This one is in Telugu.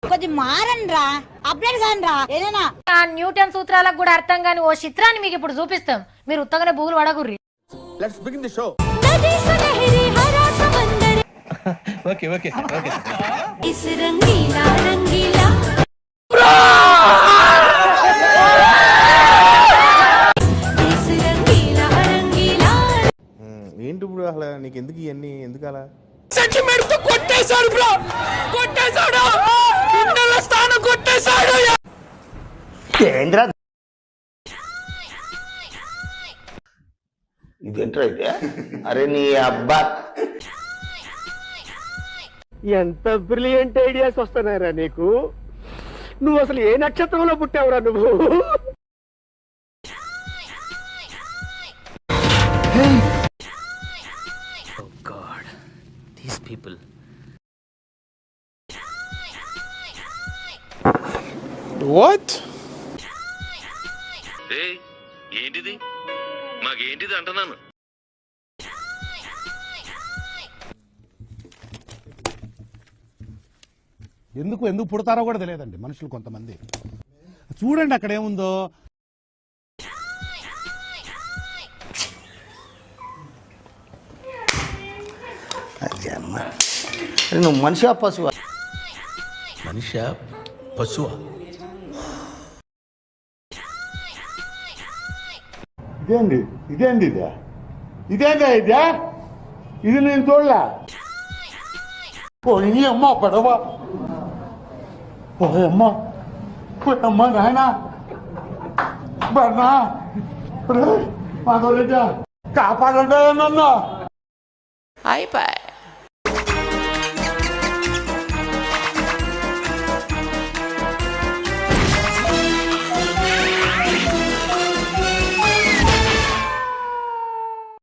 కొంచెం మారండి రా, అప్డేట్ కాని రా. ఏదైనా ఆ న్యూటన్ సూత్రాలకు కూడా అర్థం కాని ఓ చిత్రాన్ని మీకు ఇప్పుడు చూపిస్తాం. మీరు ఉత్తగానే బూగులు వడగుర్రి. Let's begin the show. Okay okay okay. इस रंगीला रंगीला इस रंगीला रंगीला ఏంటి ఇప్పుడు అసలు నీకు ఎందుకు ఇవన్నీ ఎందుకు అలా సెంటిమెంట్ తో కొట్టేశాడు బ్రో, కొట్టేశాడు, ఇంటర్ల స్థానం కొట్టేశాడు. ఏంద్రా ఇదేంట్రా అయితే? అరే నీ అబ్బా ఎంత బ్రిలియంట్ ఐడియాస్ వస్తున్నారా నీకు? నువ్వు అసలు ఏ నక్షత్రంలో పుట్టావురా నువ్వు? వాట్ ఏంటిది? మాకేంటిది అంటున్నాను. ఎందుకు పుడతారో కూడా తెలియదండి మనుషులు కొంతమంది. చూడండి అక్కడ ఏముందో. నువ్వు మనిషా పశువా? మనిషా పశువా? ఇదేంది ఇదే ఇదేందా ఇదే? ఇది నేను చూడలే. పోయి అమ్మ పడవ, పోయమ్మ పోయమ్మ నాయన బన్నా మాధవరెడ్డి కాపాడండి నన్ను. అయిపోయి